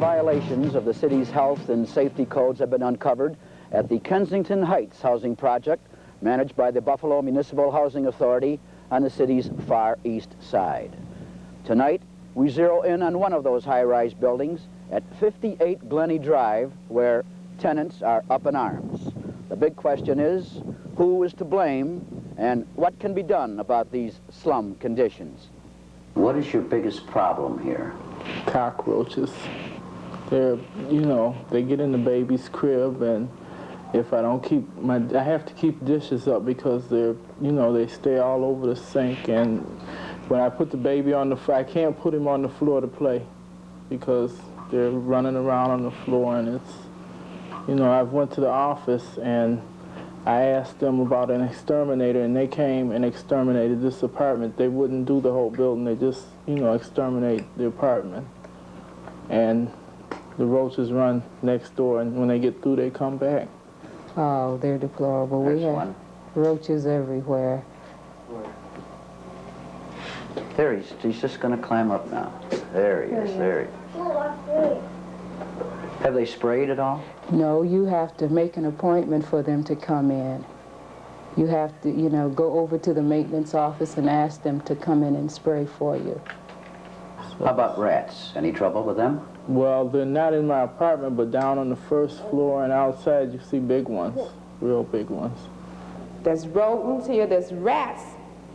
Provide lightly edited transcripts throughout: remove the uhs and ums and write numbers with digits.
violations of the city's health and safety codes have been uncovered at the Kensington Heights housing project managed by the Buffalo Municipal Housing Authority on the city's far east side. Tonight, we zero in on one of those high-rise buildings at 58 Glenny Drive, where tenants are up in arms. The big question is, who is to blame and what can be done about these slum conditions? What is your biggest problem here? Cockroaches. They're, you know, they get in the baby's crib, and if I don't keep I have to keep dishes up because they're, you know, they stay all over the sink, and when I put the baby on the floor, I can't put him on the floor to play because they're running around on the floor, and it's, you know, I went to the office and I asked them about an exterminator, and they came and exterminated this apartment. They wouldn't do the whole building, they just, you know, exterminate the apartment. And the roaches run next door, and when they get through, they come back. Oh, they're deplorable. We have roaches everywhere. There he's just going to climb up now. There he is, there he is. Have they sprayed at all? No, you have to make an appointment for them to come in. You have to, you know, go over to the maintenance office and ask them to come in and spray for you. How about rats? Any trouble with them? Well, they're not in my apartment, but down on the first floor and outside you see big ones, real big ones. There's rodents here, there's rats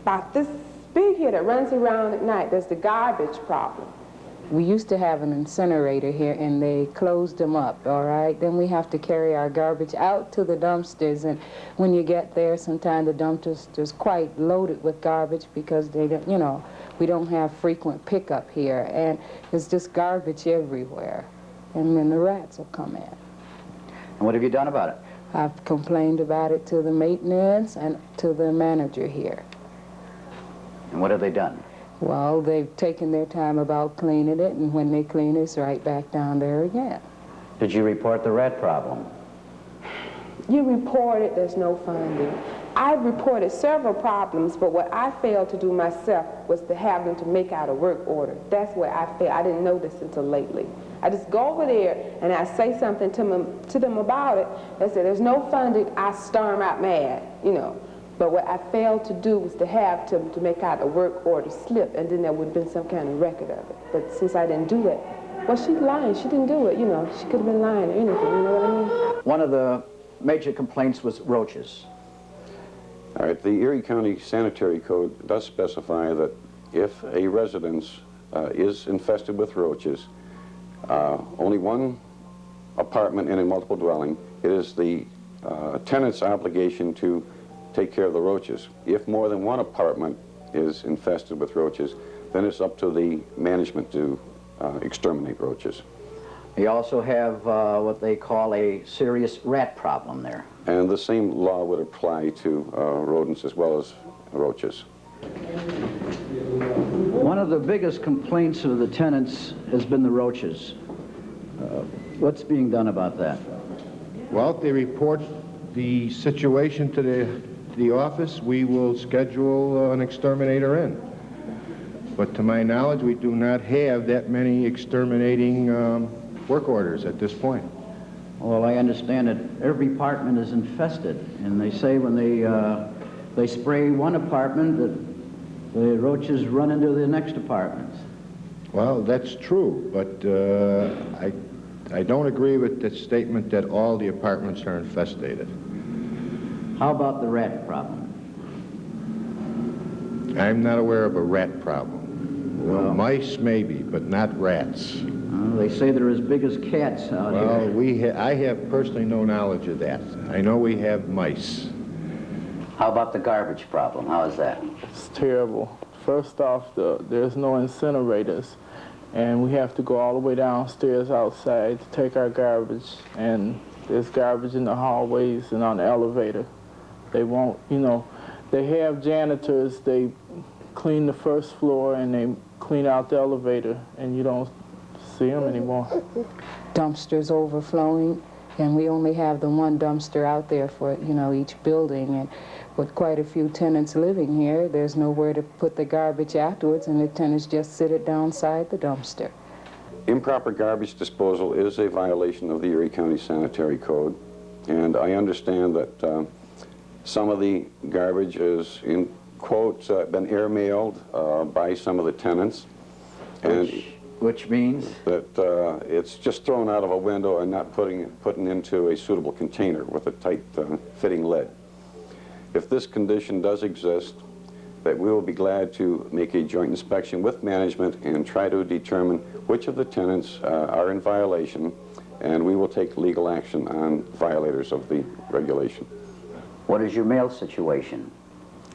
about this big here that runs around at night. There's the garbage problem. We used to have an incinerator here, and they closed them up, all right? Then we have to carry our garbage out to the dumpsters, and when you get there, sometimes the dumpsters quite loaded with garbage because they don't, you know, we don't have frequent pickup here, and there's just garbage everywhere, and then the rats will come in. And what have you done about it? I've complained about it to the maintenance and to the manager here. And what have they done? Well, they've taken their time about cleaning it, and when they clean it, it's right back down there again. Did you report the rat problem? You report it, there's no funding. I've reported several problems, but what I failed to do myself was to have them to make out a work order. That's where I failed. I didn't know this until lately. I just go over there and I say something to them about it. They say, there's no funding, I storm out mad, you know. But what I failed to do was to have them to make out a work order slip, and then there would have been some kind of record of it. But since I didn't do that, well, she's lying. She didn't do it, you know. She could have been lying or anything, you know what I mean? One of the major complaints was roaches. All right, the Erie County Sanitary Code does specify that if a residence is infested with roaches, only one apartment in a multiple dwelling, it is the tenant's obligation to take care of the roaches. If more than one apartment is infested with roaches, then it's up to the management to exterminate roaches. You also have what they call a serious rat problem there. And the same law would apply to rodents as well as roaches. One of the biggest complaints of the tenants has been the roaches. What's being done about that? Well, if they report the situation to the office, we will schedule an exterminator in. But to my knowledge, we do not have that many exterminating work orders at this point. Well, I understand that every apartment is infested, and they say when they spray one apartment that the roaches run into the next apartments. Well, that's true, but I don't agree with the statement that all the apartments are infested. How about the rat problem? I'm not aware of a rat problem. Well, mice maybe, but not rats. They say they're as big as cats out here. Well, I have personally no knowledge of that. I know we have mice. How about the garbage problem? How is that? It's terrible. First off, there's no incinerators, and we have to go all the way downstairs outside to take our garbage, and there's garbage in the hallways and on the elevator. They won't, you know, they have janitors, they clean the first floor and they clean out the elevator, and you don't see them anymore. Dumpsters overflowing, and we only have the one dumpster out there for, you know, each building, and with quite a few tenants living here, there's nowhere to put the garbage afterwards, and the tenants just sit it downside the dumpster. Improper garbage disposal is a violation of the Erie County Sanitary Code, and I understand that some of the garbage is, in quotes, been airmailed by some of the tenants. And Which means? that it's just thrown out of a window and not put into a suitable container with a tight fitting lid. If this condition does exist, that we will be glad to make a joint inspection with management and try to determine which of the tenants are in violation, and we will take legal action on violators of the regulation. What is your mail situation?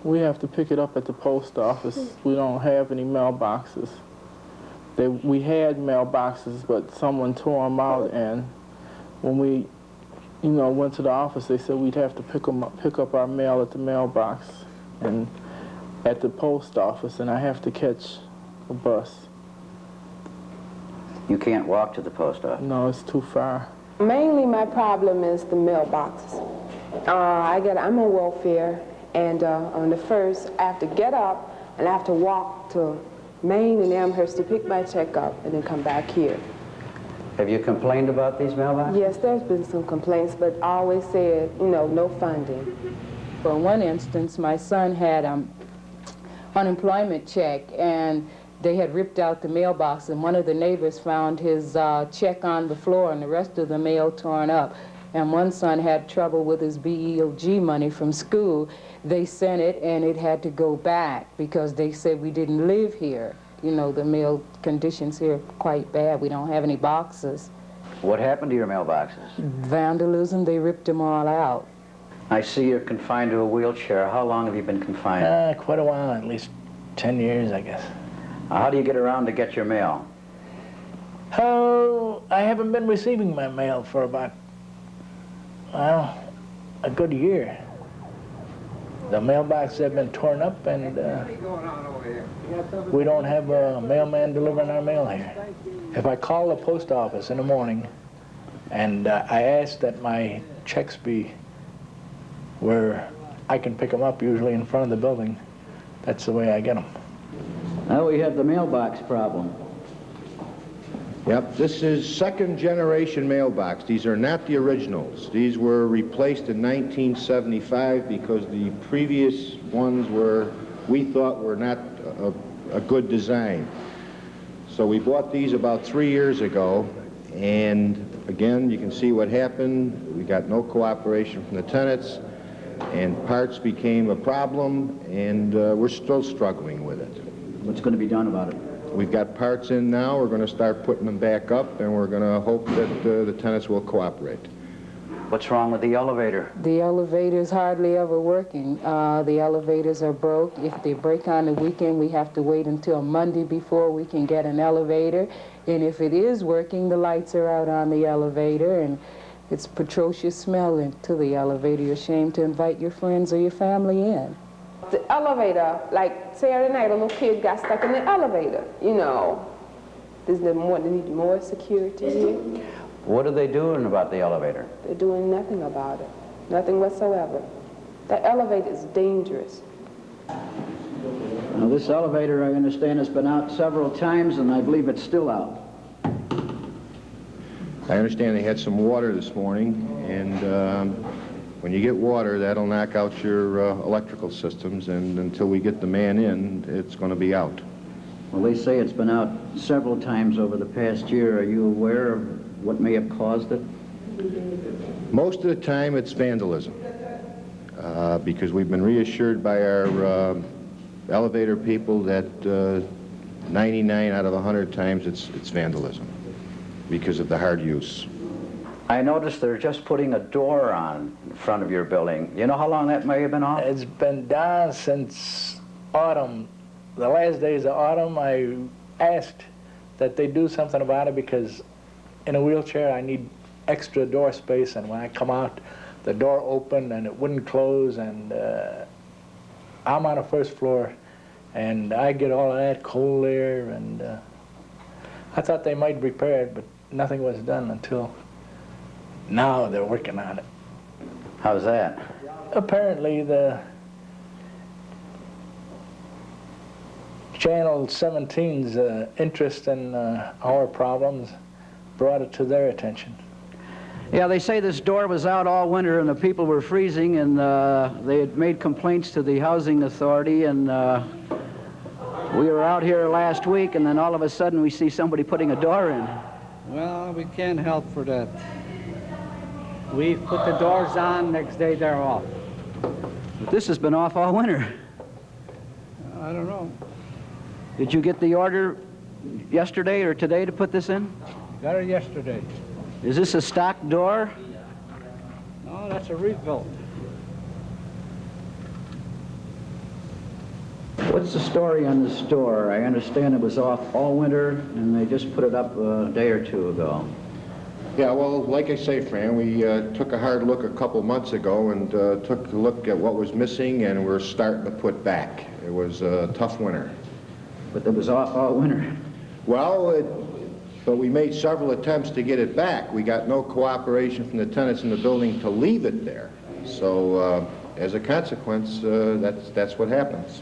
We have to pick it up at the post office. We don't have any mailboxes. We had mailboxes, but someone tore them out, and when we, went to the office, they said we'd have to pick up our mail at the mailbox and at the post office, and I have to catch a bus. You can't walk to the post office? No, it's too far. Mainly my problem is the mailboxes. I'm on welfare, and on the first, I have to get up and I have to walk to Maine and Amherst to pick my check up and then come back here. Have you complained about these mailboxes? Yes, there's been some complaints, but I always said, no funding. For one instance, my son had unemployment check, and they had ripped out the mailbox, and one of the neighbors found his check on the floor and the rest of the mail torn up. And one son had trouble with his BEOG money from school. They sent it, and it had to go back because they said we didn't live here. The mail conditions here are quite bad. We don't have any boxes. What happened to your mailboxes? Vandalism, they ripped them all out. I see you're confined to a wheelchair. How long have you been confined? Quite a while, at least 10 years, I guess. How do you get around to get your mail? Oh, I haven't been receiving my mail for about, well, a good year. The mailboxes have been torn up, and we don't have a mailman delivering our mail here. If I call the post office in the morning and I ask that my checks be where I can pick them up, usually in front of the building, that's the way I get them. Now we have the mailbox problem. Yep, this is second generation mailbox. These are not the originals. These were replaced in 1975 because the previous ones we thought were not a good design. So we bought these about 3 years ago, and again, you can see what happened. We got no cooperation from the tenants, and parts became a problem, and we're still struggling with it. What's going to be done about it? We've got parts in now. We're going to start putting them back up, and we're going to hope that the tenants will cooperate. What's wrong with the elevator? The elevator's hardly ever working. The elevators are broke. If they break on the weekend, we have to wait until Monday before we can get an elevator. And if it is working, the lights are out on the elevator, and it's atrocious smell into the elevator. You're ashamed to invite your friends or your family in. The elevator, like Saturday night, a little kid got stuck in the elevator, They need more security here. What are they doing about the elevator? They're doing nothing about it, nothing whatsoever. That elevator is dangerous. Now, this elevator, I understand, has been out several times, and I believe it's still out. I understand they had some water this morning, and when you get water, that'll knock out your electrical systems, and until we get the man in, it's going to be out. Well, they say it's been out several times over the past year. Are you aware of what may have caused it? Most of the time, it's vandalism, because we've been reassured by our elevator people that 99 out of 100 times it's vandalism because of the hard use. I noticed they're just putting a door on in front of your building. You know how long that may have been off? It's been down since autumn. The last days of autumn, I asked that they do something about it because in a wheelchair I need extra door space, and when I come out, the door opened and it wouldn't close, and I'm on the first floor, and I get all of that cold air, and I thought they might repair it, but nothing was done until now. They're working on it. How's that? Apparently the Channel 17's interest in our problems brought it to their attention. Yeah, they say this door was out all winter and the people were freezing, and they had made complaints to the housing authority, and we were out here last week, and then all of a sudden we see somebody putting a door in. Well, we can't help for that. We put the doors on, next day they're off. But this has been off all winter. I don't know. Did you get the order yesterday or today to put this in? Got it yesterday. Is this a stock door? No, that's a rebuilt. What's the story on this door? I understand it was off all winter and they just put it up a day or two ago. Yeah, well, like I say, Fran, we took a hard look a couple months ago and took a look at what was missing, and we're starting to put back. It was a tough winter. But it was off all winter. Well, but we made several attempts to get it back. We got no cooperation from the tenants in the building to leave it there. So as a consequence, that's what happens.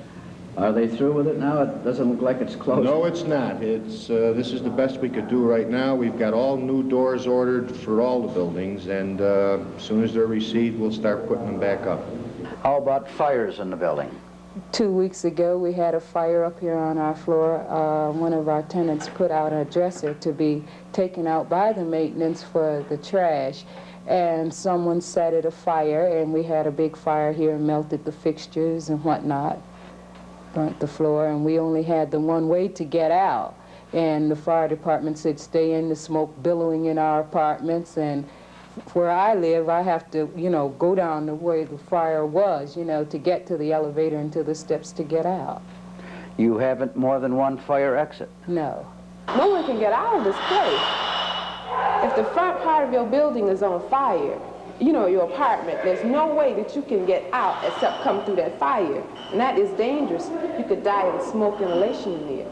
Are they through with it now? It doesn't look like it's closed. No, it's not. This is the best we could do right now. We've got all new doors ordered for all the buildings, and as soon as they're received, we'll start putting them back up. How about fires in the building? 2 weeks ago, we had a fire up here on our floor. One of our tenants put out a dresser to be taken out by the maintenance for the trash, and someone set it afire, and we had a big fire here and melted the fixtures and whatnot, burnt the floor, and we only had the one way to get out. And the fire department said stay in, the smoke billowing in our apartments, and where I live, I have to, go down the way the fire was, to get to the elevator and to the steps to get out. You haven't more than one fire exit? No. No one can get out of this place. If the front part of your building is on fire, your apartment, there's no way that you can get out except come through that fire. And that is dangerous. You could die of smoke inhalation in there.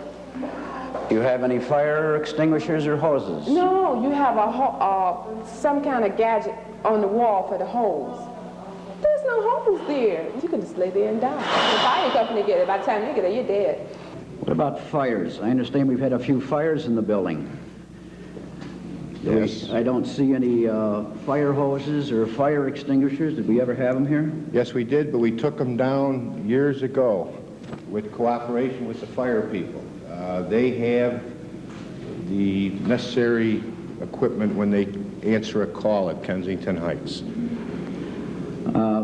Do you have any fire extinguishers or hoses? No, you have some kind of gadget on the wall for the hose. There's no hose there. You can just lay there and die. The fire company get it. By the time they get it, you're dead. What about fires? I understand we've had a few fires in the building. Yes. I don't see any fire hoses or fire extinguishers. Did we ever have them here? Yes, we did, but we took them down years ago with cooperation with the fire people. They have the necessary equipment when they answer a call at Kensington Heights.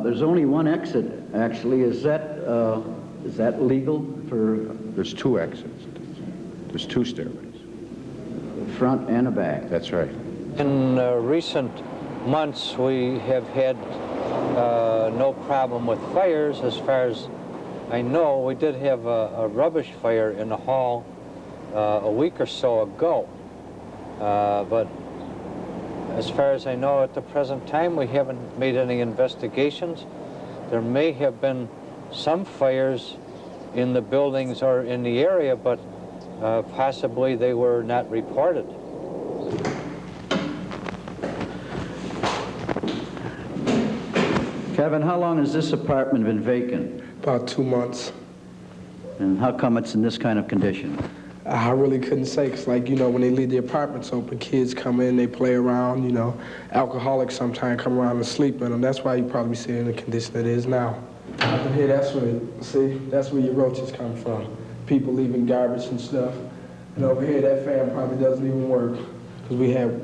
There's only one exit, actually. Is that legal for? There's two exits. There's two stairways. The front and the back. That's right. In recent months, we have had no problem with fires. As far as I know, we did have a rubbish fire in the hall a week or so ago. But as far as I know, at the present time, we haven't made any investigations. There may have been some fires in the buildings or in the area, but possibly they were not reported. Kevin, how long has this apartment been vacant? About 2 months. And how come it's in this kind of condition? I really couldn't say, because when they leave the apartments open, kids come in, they play around, alcoholics sometimes come around and sleep in them. That's why you probably see it in the condition it is now. Up in here, that's where your roaches come from. People leaving garbage and stuff. And over here, that fan probably doesn't even work, because we had a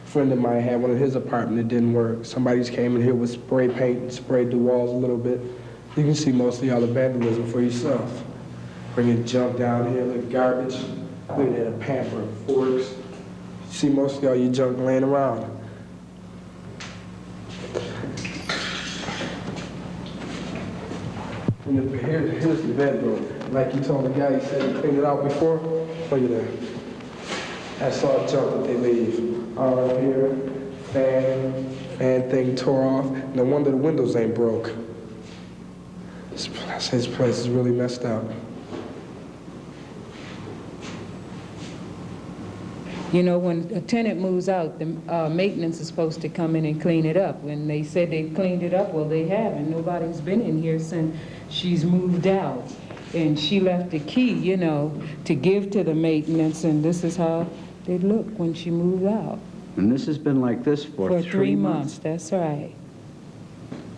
friend of mine had one in his apartment that didn't work. Somebody just came in here with spray paint and sprayed the walls a little bit. You can see mostly all the vandalism for yourself. Bringing junk down here, like garbage. Look at that, a pamper, forks. You see mostly all your junk laying around. And here's the bedroom. Like you told the guy, he said he cleaned it out before. Look at that. That's all junk that they leave. All up here, fan thing tore off. No wonder the windows ain't broke. This place is really messed up. When a tenant moves out, the maintenance is supposed to come in and clean it up. When they said they cleaned it up, well, they haven't. Nobody's been in here since she's moved out. and she left a key, you know, to give to the maintenance, and this is how they look when she moved out. And this has been like this for 3 months. That's right.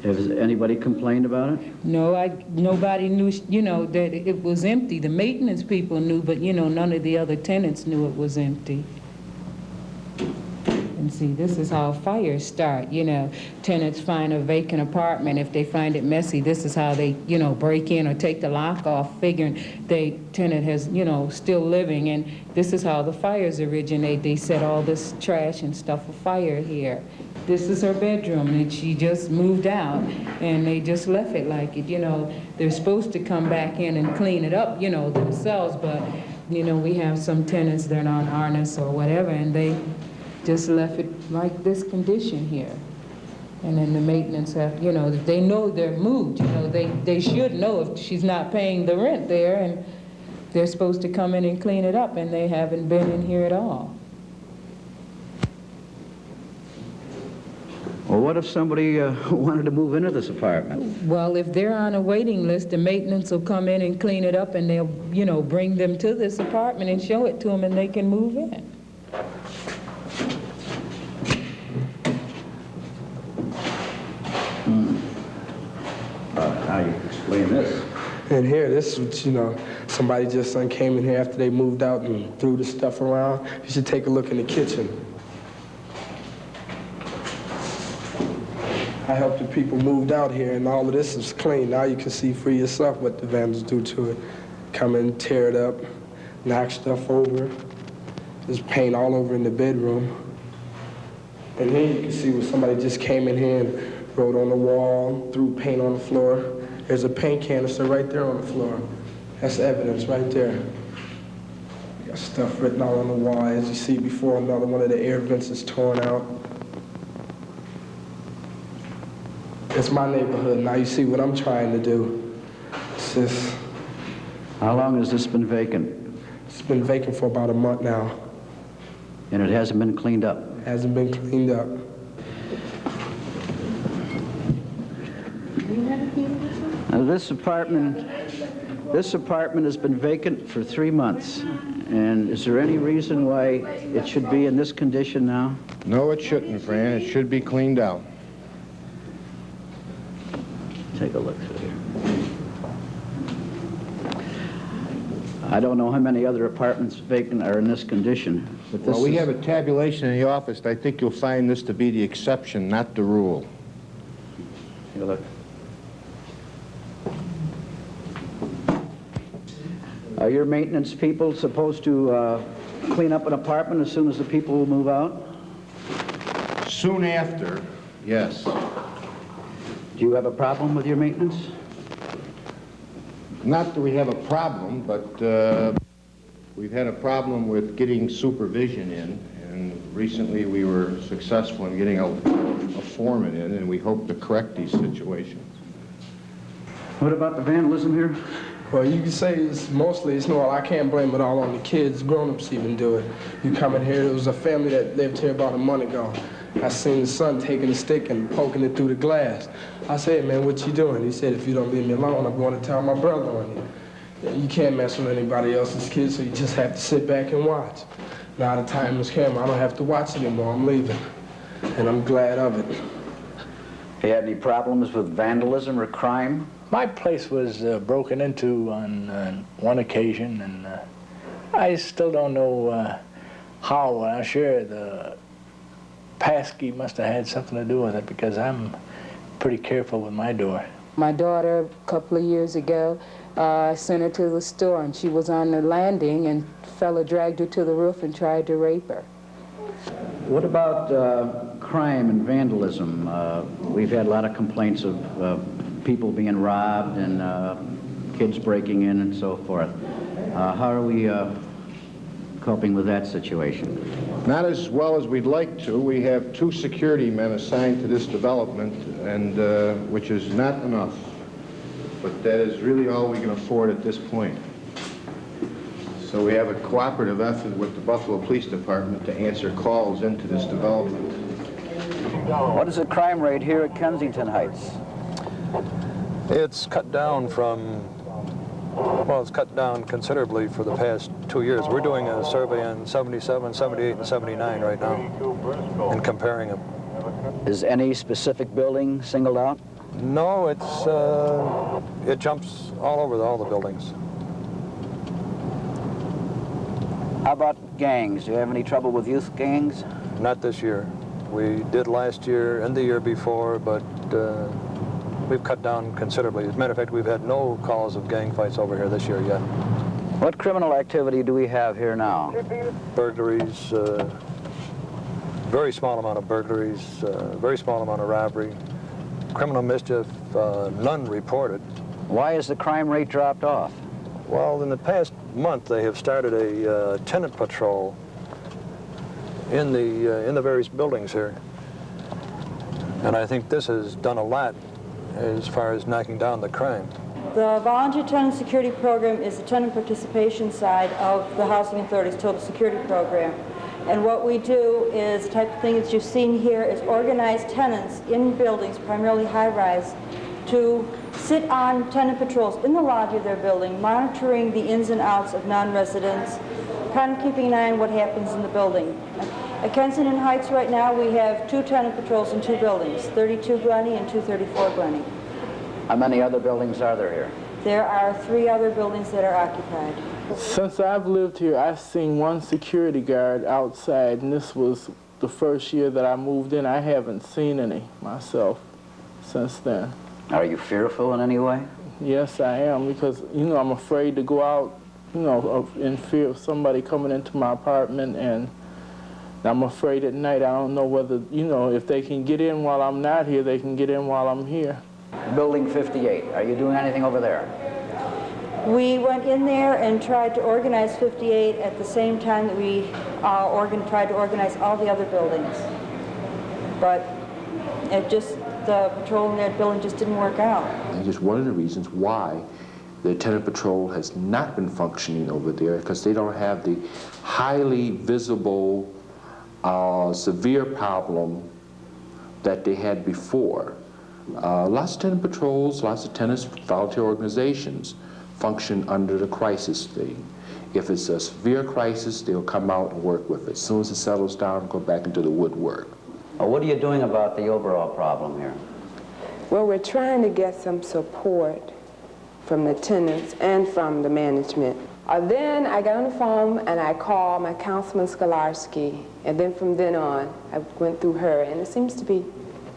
Has anybody complained about it? No, nobody knew, you know, that it was empty. The maintenance people knew, but, you know, none of the other tenants knew it was empty. And see, this is how fires start, you know. Tenants find a vacant apartment. If they find it messy, this is how they, you know, break in or take the lock off, figuring the tenant has, you know, still living. And this is how the fires originate. They set all this trash and stuff afire here. This is her bedroom, and she just moved out, and they just left it like it, you know. They're supposed to come back in and clean it up, you know, themselves, but, you know, we have some tenants that are on harness or whatever, and they just left it like this condition here. And then the maintenance have, you know, they know they're moved, you know, they should know if she's not paying the rent there, and they're supposed to come in and clean it up, and they haven't been in here at all. Well, what if somebody wanted to move into this apartment? Well, if they're on a waiting list, the maintenance will come in and clean it up, and they'll, you know, bring them to this apartment and show it to them, and they can move in. How do you explain this? And here, this is, you know, somebody just came in here after they moved out and threw the stuff around. You should take a look in the kitchen. I helped the people moved out here, and all of this is clean. Now you can see for yourself what the vandals do to it. Come in, tear it up, knock stuff over. There's paint all over in the bedroom. And here you can see where somebody just came in here and wrote on the wall, threw paint on the floor. There's a paint canister right there on the floor. That's evidence right there. Got stuff written all on the wall. As you see before, another one of the air vents is torn out. It's my neighborhood. Now you see what I'm trying to do. It's just... How long has this been vacant? It's been vacant for about a month now. And it hasn't been cleaned up? It hasn't been cleaned up. Now, this apartment has been vacant for 3 months. And is there any reason why it should be in this condition now? No, it shouldn't, Fran. It should be cleaned out. Take a look through here. I don't know how many other apartments vacant are in this condition, but this Well, we have a tabulation in the office. I think you'll find this to be the exception, not the rule. Take a look. Are your maintenance people supposed to clean up an apartment as soon as the people will move out? Soon after, yes. Do you have a problem with your maintenance? Not that we have a problem, but we've had a problem with getting supervision in, and recently we were successful in getting a foreman in, and we hope to correct these situations. What about the vandalism here? Well, you can say it's mostly, well, I can't blame it all on the kids. Grown-ups even do it. You come in here, there was a family that lived here about a month ago. I seen the son taking a stick and poking it through the glass. I said, man, what you doing? He said, if you don't leave me alone, I'm going to tell my brother on you. You can't mess with anybody else's kids, so you just have to sit back and watch. Now the time is come, I don't have to watch anymore. I'm leaving, and I'm glad of it. You had any problems with vandalism or crime? My place was broken into on one occasion, and I still don't know how. I'm sure the passkey must have had something to do with it, because I'm pretty careful with my door. My daughter, a couple of years ago, I sent her to the store, and she was on the landing, and a fella dragged her to the roof and tried to rape her. What about crime and vandalism? We've had a lot of complaints of people being robbed and kids breaking in and so forth. How are we coping with that situation? Not as well as we'd like to. We have 2 security men assigned to this development, and which is not enough. But that is really all we can afford at this point. So we have a cooperative effort with the Buffalo Police Department to answer calls into this development. What is the crime rate here at Kensington Heights? It's cut down from Well, it's cut down considerably for the past 2 years. We're doing a survey on 77, 78, and 79 right now and comparing them. Is any specific building singled out? No, it jumps all over all the buildings. How about gangs? Do you have any trouble with youth gangs? Not this year. We did last year and the year before, but we've cut down considerably. As a matter of fact, we've had no calls of gang fights over here this year yet. What criminal activity do we have here now? Burglaries, very small amount of burglaries, very small amount of robbery. Criminal mischief, none reported. Why has the crime rate dropped off? Well, in the past month, they have started a tenant patrol in the various buildings here. And I think this has done a lot as far as knocking down the crime. The Volunteer Tenant Security Program is the tenant participation side of the Housing Authority's Total Security Program. And what we do is the type of thing that you've seen here is organize tenants in buildings, primarily high-rise, to sit on tenant patrols in the lobby of their building, monitoring the ins and outs of non-residents, kind of keeping an eye on what happens in the building. At Kensington Heights right now, we have 2 tenant patrols in 2 buildings, 32 Glenny and 234 Glenny. How many other buildings are there here? There are 3 other buildings that are occupied. Since I've lived here, I've seen 1 security guard outside, and this was the first year that I moved in. I haven't seen any myself since then. Are you fearful in any way? Yes, I am, because, you know, I'm afraid to go out, you know, in fear of somebody coming into my apartment, and I'm afraid at night. I don't know whether, you know, if they can get in while I'm not here, they can get in while I'm here. Building 58, are you doing anything over there? We went in there and tried to organize 58 at the same time that we tried to organize all the other buildings. But the patrol in that building just didn't work out. And it's one of the reasons why the tenant patrol has not been functioning over there, because they don't have the highly visible, severe problem that they had before. Lots of tenant patrols, lots of tenants, volunteer organizations function under the crisis thing. If it's a severe crisis, they'll come out and work with it. As soon as it settles down, go back into the woodwork. Well, what are you doing about the overall problem here? Well, we're trying to get some support from the tenants and from the management. Then I got on the phone and I called my Councilman Skolarski, and then from then on, I went through her, and it seems to be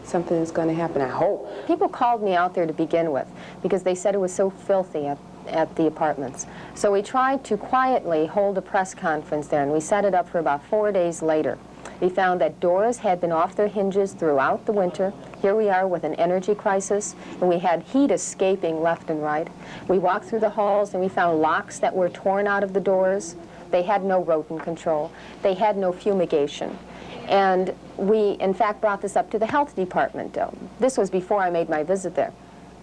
something that's going to happen, I hope. People called me out there to begin with because they said it was so filthy at the apartments. So we tried to quietly hold a press conference there, and we set it up for about 4 days later. We found that doors had been off their hinges throughout the winter. Here we are with an energy crisis, and we had heat escaping left and right. We walked through the halls, and we found locks that were torn out of the doors. They had no rodent control. They had no fumigation. And we, in fact, brought this up to the health department. This was before I made my visit there.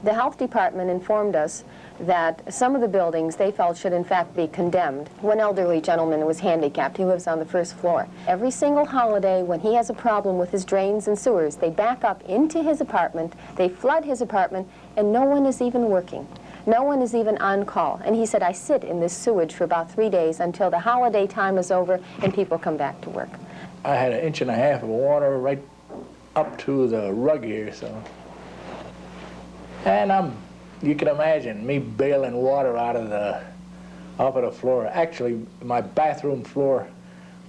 The health department informed us that some of the buildings they felt should in fact be condemned. One elderly gentleman was handicapped. He lives on the first floor. Every single holiday when he has a problem with his drains and sewers, they back up into his apartment, they flood his apartment, and no one is even working. No one is even on call. And he said, I sit in this sewage for about 3 days until the holiday time is over and people come back to work. I had 1.5 inches of water right up to the rug here, so. And you can imagine me bailing water off of the floor. Actually, my bathroom floor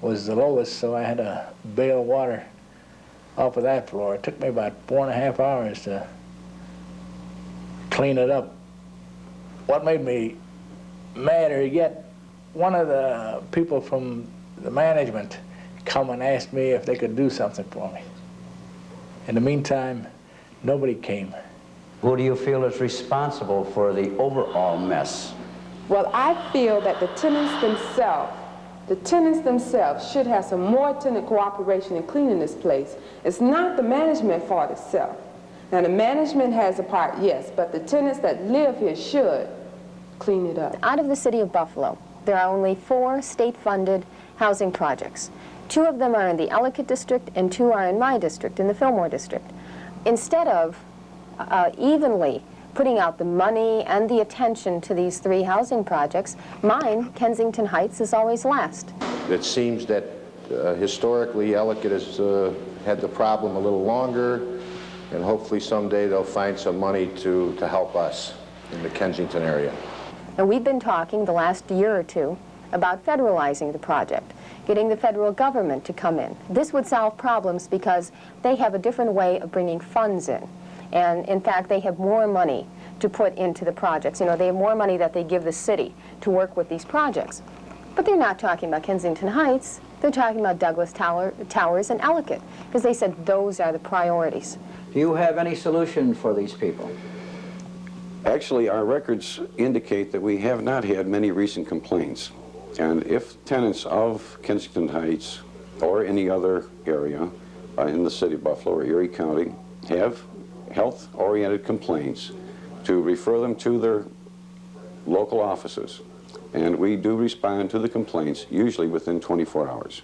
was the lowest, so I had to bail water off of that floor. It took me about 4.5 hours to clean it up. What made me madder yet, one of the people from the management come and asked me if they could do something for me. In the meantime, nobody came. Who do you feel is responsible for the overall mess? Well, I feel that the tenants themselves should have some more tenant cooperation in cleaning this place. It's not the management fault itself. Now, the management has a part, yes, but the tenants that live here should clean it up. Out of the city of Buffalo, there are only 4 state-funded housing projects. 2 of them are in the Ellicott district and 2 are in my district, in the Fillmore district. Instead of evenly putting out the money and the attention to these 3 housing projects, mine, Kensington Heights, is always last. It seems that historically Ellicott has had the problem a little longer, and hopefully someday they'll find some money to help us in the Kensington area. And we've been talking the last year or 2 about federalizing the project, getting the federal government to come in. This would solve problems because they have a different way of bringing funds in. And in fact, they have more money to put into the projects. You know, they have more money that they give the city to work with these projects. But they're not talking about Kensington Heights. They're talking about Douglas Towers and Ellicott, because they said those are the priorities. Do you have any solution for these people? Actually, our records indicate that we have not had many recent complaints. And if tenants of Kensington Heights or any other area in the city of Buffalo or Erie County have health-oriented complaints, to refer them to their local offices. And we do respond to the complaints, usually within 24 hours.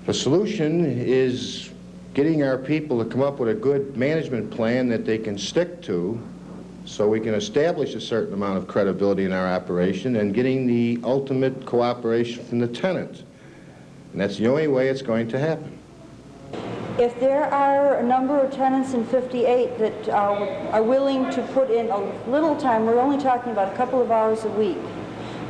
The solution is getting our people to come up with a good management plan that they can stick to, so we can establish a certain amount of credibility in our operation, and getting the ultimate cooperation from the tenant. And that's the only way it's going to happen. If there are a number of tenants in 58 that are willing to put in a little time, we're only talking about a couple of hours a week,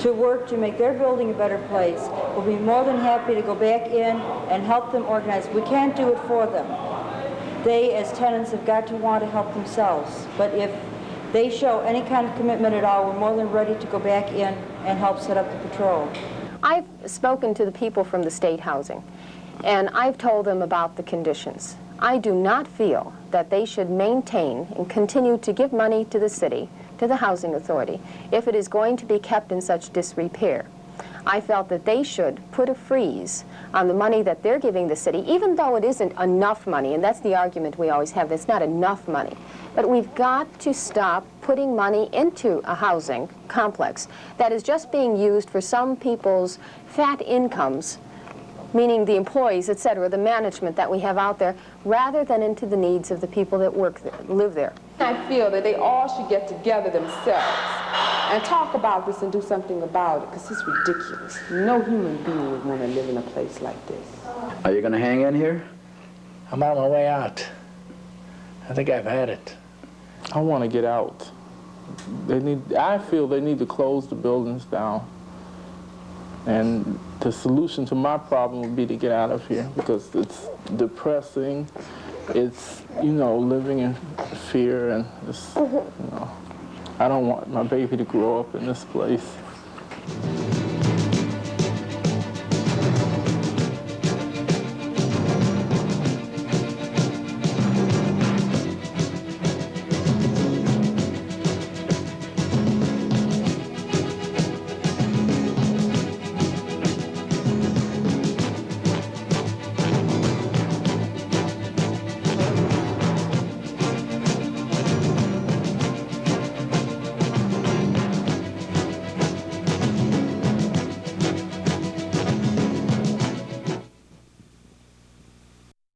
to work to make their building a better place, we'll be more than happy to go back in and help them organize. We can't do it for them. They, as tenants, have got to want to help themselves. But if they show any kind of commitment at all, we're more than ready to go back in and help set up the patrol. I've spoken to the people from the state housing, and I've told them about the conditions. I do not feel that they should maintain and continue to give money to the city, to the housing authority, if it is going to be kept in such disrepair. I felt that they should put a freeze on the money that they're giving the city, even though it isn't enough money, and that's the argument we always have, it's not enough money. But we've got to stop putting money into a housing complex that is just being used for some people's fat incomes, meaning the employees, etc., the management that we have out there, rather than into the needs of the people that work there, live there. I feel that they all should get together themselves and talk about this and do something about it, because it's ridiculous. No human being would want to live in a place like this. Are you going to hang in here? I'm on my way out. I think I've had it. I want to get out. I feel they need to close the buildings down. And the solution to my problem would be to get out of here, because it's depressing. It's, you know, living in fear, and it's, you know, I don't want my baby to grow up in this place.